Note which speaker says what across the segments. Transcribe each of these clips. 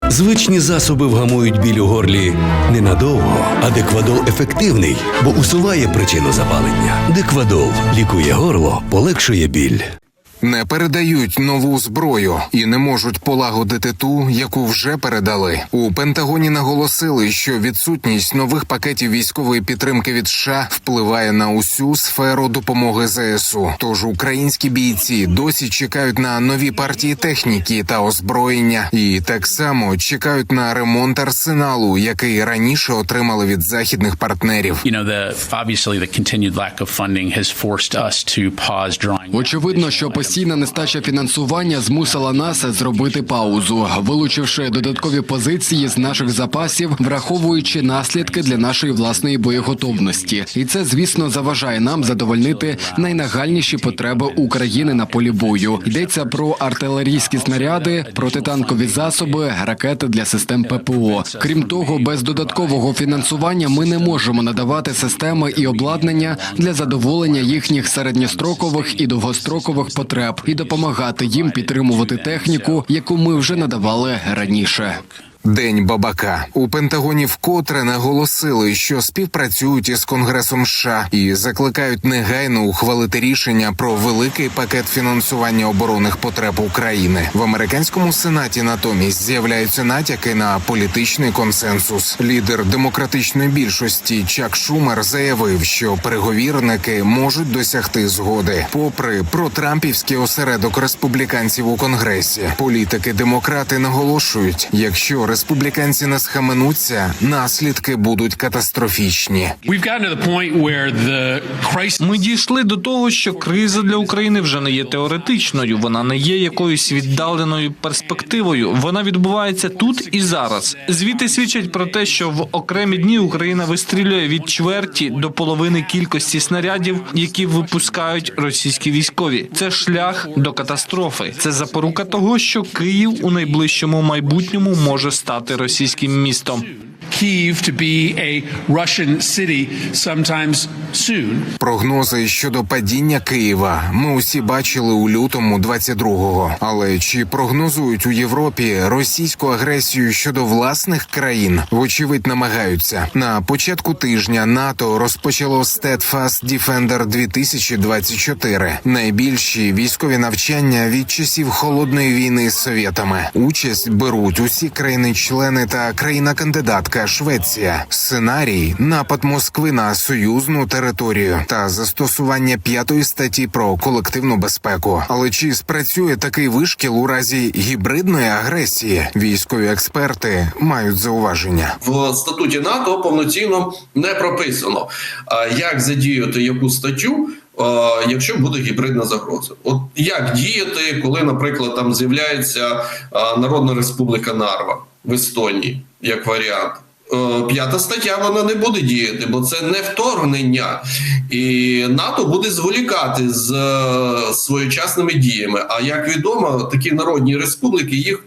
Speaker 1: Звичні засоби вгамують біль у горлі ненадовго, а Деквадол ефективний, бо усуває причину запалення. Деквадол лікує горло, полегшує біль.
Speaker 2: Не передають нову зброю і не можуть полагодити ту, яку вже передали. У Пентагоні наголосили, що відсутність нових пакетів військової підтримки від США впливає на усю сферу допомоги ЗСУ. Тож українські бійці досі чекають на нові партії техніки та озброєння. І так само чекають на ремонт арсеналу, який раніше отримали від західних партнерів.
Speaker 3: Очевидно, що постійна нестача фінансування змусила нас зробити паузу, вилучивши додаткові позиції з наших запасів, враховуючи наслідки для нашої власної боєготовності. І це, звісно, заважає нам задовольнити найнагальніші потреби України на полі бою. Йдеться про артилерійські снаряди, протитанкові засоби, ракети для систем ППО. Крім того, без додаткового фінансування ми не можемо надавати системи і обладнання для задоволення їхніх середньострокових і довгострокових потреб і допомагати їм підтримувати техніку, яку ми вже надавали раніше.
Speaker 2: День бабака. У Пентагоні вкотре наголосили, що співпрацюють із Конгресом США і закликають негайно ухвалити рішення про великий пакет фінансування оборонних потреб України. В американському Сенаті натомість з'являються натяки на політичний консенсус. Лідер демократичної більшості Чак Шумер заявив, що переговірники можуть досягти згоди. Попри протрампівський осередок республіканців у Конгресі, політики-демократи наголошують, якщо республіканці не схаменуться, наслідки будуть катастрофічні.
Speaker 4: Ми дійшли до того, що криза для України вже не є теоретичною, вона не є якоюсь віддаленою перспективою, вона відбувається тут і зараз. Звіти свідчать про те, що в окремі дні Україна вистрілює від чверті до половини кількості снарядів, які випускають російські військові. Це шлях до катастрофи. Це запорука того, що Київ у найближчому майбутньому може стати російським містом.
Speaker 2: Прогнози щодо падіння Києва ми усі бачили у лютому 22-го. Але чи прогнозують у Європі російську агресію щодо власних країн? Вочевидь, намагаються. На початку тижня НАТО розпочало Steadfast Defender 2024. Найбільші військові навчання від часів Холодної війни з Совєтами. Участь беруть усі країни-члени та країна-кандидатка Швеція. Сценарій – напад Москви на союзну територію та застосування 5-ї статті про колективну безпеку. Але чи спрацює такий вишкіл у разі гібридної агресії? Військові експерти мають зауваження.
Speaker 5: В статуті НАТО повноцінно не прописано, як задіяти яку статтю, якщо буде гібридна загроза. От як діяти, коли, наприклад, там з'являється Народна Республіка Нарва в Естонії, як варіант. 5 стаття, вона не буде діяти, бо це не вторгнення. І НАТО буде зволікати з своєчасними діями. А як відомо, такі народні республіки,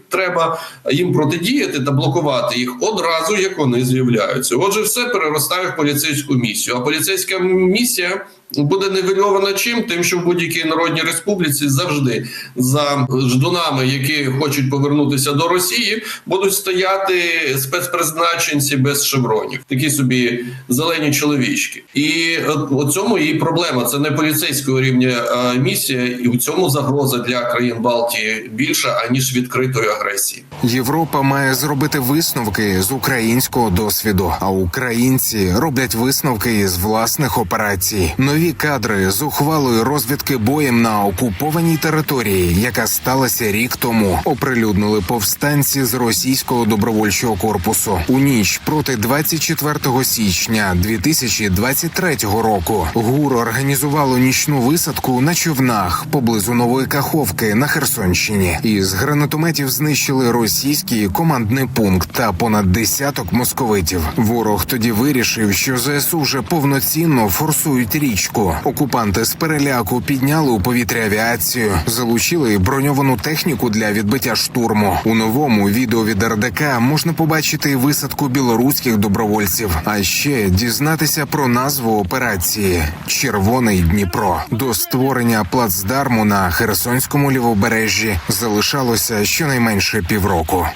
Speaker 5: їм протидіяти та блокувати їх одразу, як вони з'являються. Отже, все переростає в поліцейську місію. А поліцейська місія буде нівельована чим? Тим, що в будь-якій народній республіці завжди за ждунами, які хочуть повернутися до Росії, будуть стояти спецпризначенці без шевронів. Такі собі зелені чоловічки. І у цьому і проблема. Це не поліцейського рівня місія, і у цьому загроза для країн Балтії більша, аніж відкритої агресії.
Speaker 2: Європа має зробити висновки з українського досвіду, а українці роблять висновки із власних операцій. Нові кадри з ухвалою розвідки боєм на окупованій території, яка сталася рік тому, оприлюднили повстанці з російського добровольчого корпусу. У ніч проти 24 січня 2023 року ГУР організувало нічну висадку на човнах поблизу Нової Каховки на Херсонщині. Із гранатометів знищили російський командний пункт та понад десяток московитів. Ворог тоді вирішив, що ЗСУ вже повноцінно форсують річку. Окупанти з переляку підняли у повітря авіацію, залучили броньовану техніку для відбиття штурму. У новому відео від РДК можна побачити висадку білоруських добровольців, а ще дізнатися про назву операції «Червоний Дніпро». До створення плацдарму на Херсонському лівобережжі залишалося щонайменше півроку.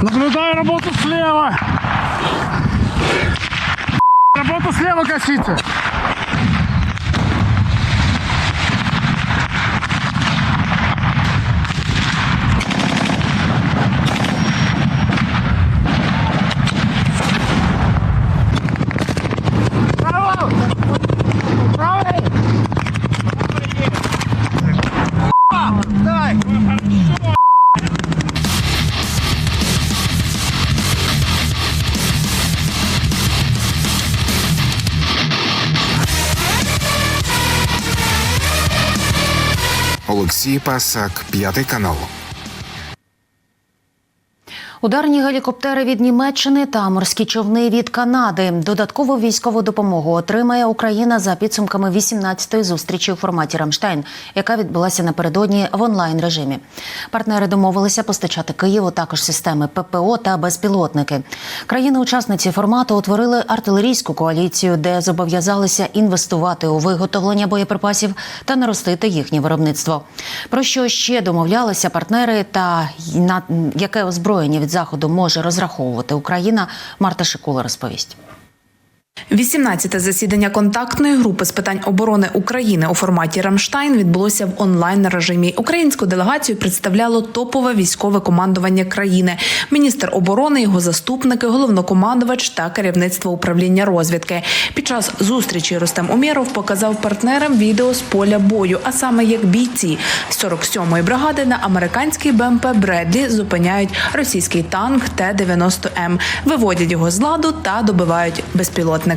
Speaker 6: Наблюдаю работу слева. Работу слева косите. Право! Право! Давай!
Speaker 2: Олексій Пасак, 5 канал.
Speaker 7: Ударні гелікоптери від Німеччини та морські човни від Канади. Додаткову військову допомогу отримає Україна за підсумками 18-ї зустрічі у форматі «Рамштайн», яка відбулася напередодні в онлайн-режимі. Партнери домовилися постачати Києву також системи ППО та безпілотники. Країни-учасниці формату утворили артилерійську коаліцію, де зобов'язалися інвестувати у виготовлення боєприпасів та наростити їхнє виробництво. Про що ще домовлялися партнери та на яке озброєння від Заходу може розраховувати Україна, Марта Шикула розповість.
Speaker 8: 18-те засідання контактної групи з питань оборони України у форматі «Рамштайн» відбулося в онлайн-режимі. Українську делегацію представляло топове військове командування країни, міністр оборони, його заступники, головнокомандувач та керівництво управління розвідки. Під час зустрічі Рустем Умєров показав партнерам відео з поля бою, а саме як бійці 47-ї бригади на американський БМП «Бредлі» зупиняють російський танк Т-90М, виводять його з ладу та добивають безпілотниками.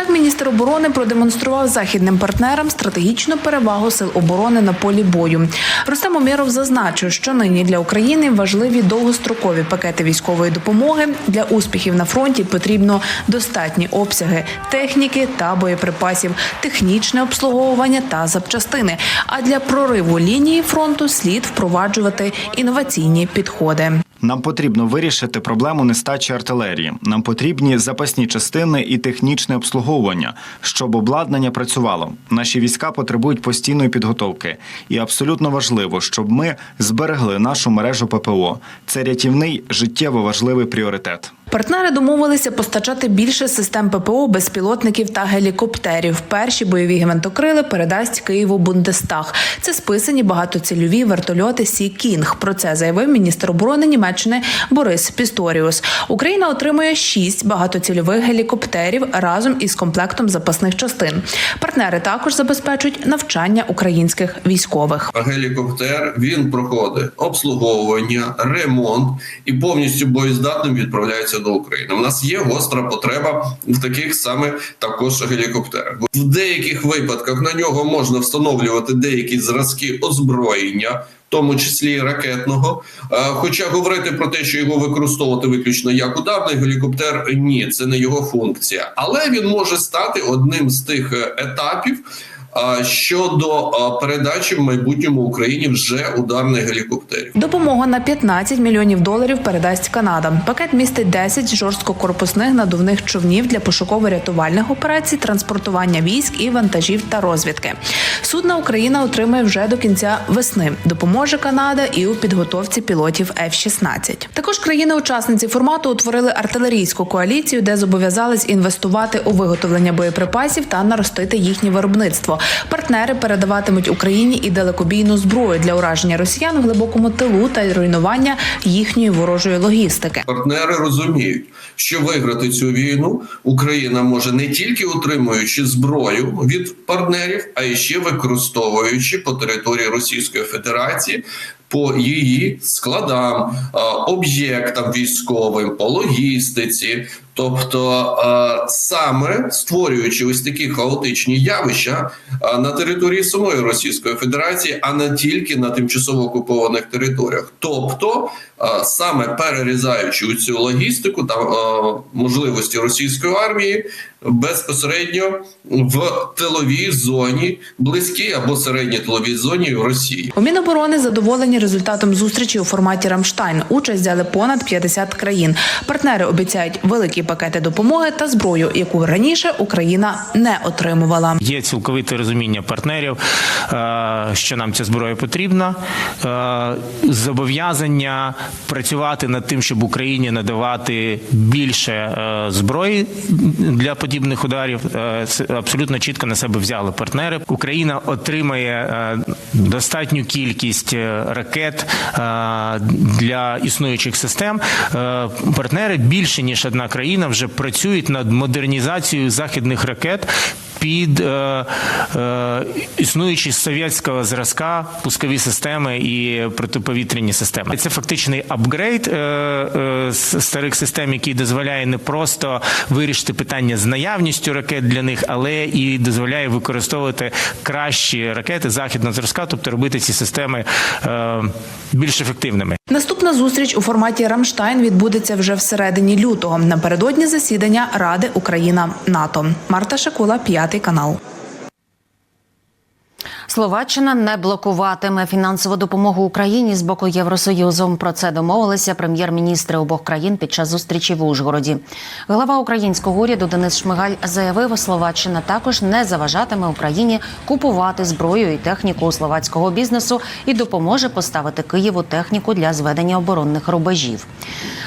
Speaker 8: Міністр оборони продемонстрував західним партнерам стратегічну перевагу сил оборони на полі бою. Рустем Умєров зазначив, що нині для України важливі довгострокові пакети військової допомоги. Для успіхів на фронті потрібно достатні обсяги техніки та боєприпасів, технічне обслуговування та запчастини. А для прориву лінії фронту слід впроваджувати інноваційні підходи.
Speaker 9: Нам потрібно вирішити проблему нестачі артилерії. Нам потрібні запасні частини і технічне обслуговування, щоб обладнання працювало. Наші війська потребують постійної підготовки. І абсолютно важливо, щоб ми зберегли нашу мережу ППО. Це рятівний, життєво важливий пріоритет.
Speaker 8: Партнери домовилися постачати більше систем ППО, безпілотників та гелікоптерів. Перші бойові гвинтокрили передасть Києву Бундестаг. Це списані багатоцільові вертольоти Сі Кінг. Про це заявив міністр оборони Німеччини Борис Пісторіус. Україна отримує 6 багатоцільових гелікоптерів разом із комплектом запасних частин. Партнери також забезпечують навчання українських військових.
Speaker 5: Гелікоптер, він проходить обслуговування, ремонт і повністю боєздатним відправляється до України. У нас є гостра потреба в таких саме також гелікоптерах. В деяких випадках на нього можна встановлювати деякі зразки озброєння, в тому числі і ракетного. Хоча говорити про те, що його використовувати виключно як ударний гелікоптер, ні, це не його функція. Але він може стати одним з тих етапів щодо передачі в майбутньому Україні вже ударних гелікоптерів.
Speaker 8: Допомога на $15 мільйонів передасть Канада. Пакет містить 10 жорсткокорпусних надувних човнів для пошуково-рятувальних операцій, транспортування військ і вантажів та розвідки. Судна Україна отримає вже до кінця весни. Допоможе Канада і у підготовці пілотів F-16. Також країни-учасниці формату утворили артилерійську коаліцію, де зобов'язались інвестувати у виготовлення боєприпасів та наростити їхнє виробництво. Партнери передаватимуть Україні і далекобійну зброю для ураження росіян в глибокому тилу та руйнування їхньої ворожої логістики.
Speaker 5: Партнери розуміють, що виграти цю війну Україна може не тільки отримуючи зброю від партнерів, а й ще використовуючи по території Російської Федерації по її складам, об'єктам військовим, по логістиці. Тобто саме створюючи ось такі хаотичні явища на території самої Російської Федерації, а не тільки на тимчасово окупованих територіях. Тобто саме перерізаючи цю логістику та можливості російської армії безпосередньо в тиловій зоні, близькій або середній тиловій зоні в Росії.
Speaker 8: У Міноборони задоволені результатом зустрічі у форматі «Рамштайн». Участь взяли понад 50 країн. Партнери обіцяють великі пакети допомоги та зброю, яку раніше Україна не отримувала.
Speaker 10: Є цілковите розуміння партнерів, що нам ця зброя потрібна, зобов'язання працювати над тим, щоб Україні надавати більше зброї для подібних ударів. Це абсолютно чітко на себе взяли партнери. Україна отримає достатню кількість ракет для існуючих систем. Партнери більше ніж одна країна вже працюють над модернізацією західних ракет під існуючі з совєтського зразка пускові системи і протиповітряні системи. Це фактичний апгрейд старих систем, який дозволяє не просто вирішити питання з наявністю ракет для них, але і дозволяє використовувати кращі ракети західного зразка, тобто робити ці системи більш ефективними.
Speaker 8: Наступна зустріч у форматі «Рамштайн» відбудеться вже всередині лютого, напередодні засідання Ради Україна-НАТО. Марта Шакула, 5 канал.
Speaker 7: Словаччина не блокуватиме фінансову допомогу Україні з боку Євросоюзу. Про це домовилися прем'єр-міністри обох країн під час зустрічі в Ужгороді. Глава українського уряду Денис Шмигаль заявив, Словаччина також не заважатиме Україні купувати зброю і техніку у словацького бізнесу і допоможе поставити Києву техніку для зведення оборонних рубежів.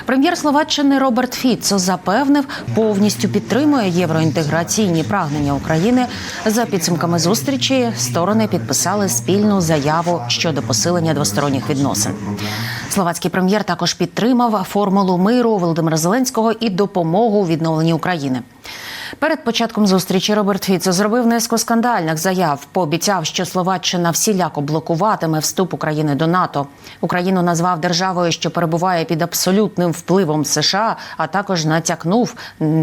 Speaker 7: Прем'єр Словаччини Роберт Фіцо запевнив, повністю підтримує євроінтеграційні прагнення України. За підсумками зустрічі сторони підписали спільну заяву щодо посилення двосторонніх відносин. Словацький прем'єр також підтримав формулу миру Володимира Зеленського і допомогу у відновленні України. Перед початком зустрічі Роберт Фіцо зробив низку скандальних заяв. Пообіцяв, що Словаччина всіляко блокуватиме вступ України до НАТО. Україну назвав державою, що перебуває під абсолютним впливом США, а також натякнув,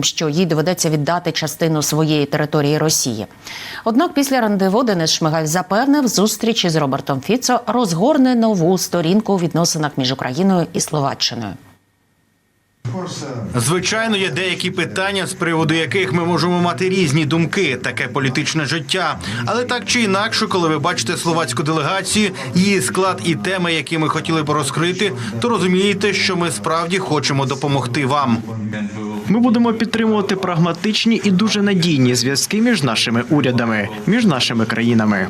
Speaker 7: що їй доведеться віддати частину своєї території Росії. Однак після рандеву Денис Шмигаль запевнив, зустріч із Робертом Фіцо розгорне нову сторінку у відносинах між Україною і Словаччиною.
Speaker 11: Звичайно, є деякі питання, з приводу яких ми можемо мати різні думки, таке політичне життя. Але так чи інакше, коли ви бачите словацьку делегацію, її склад і теми, які ми хотіли б розкрити, то розумієте, що ми справді хочемо допомогти вам.
Speaker 12: Ми будемо підтримувати прагматичні і дуже надійні зв'язки між нашими урядами, між нашими країнами.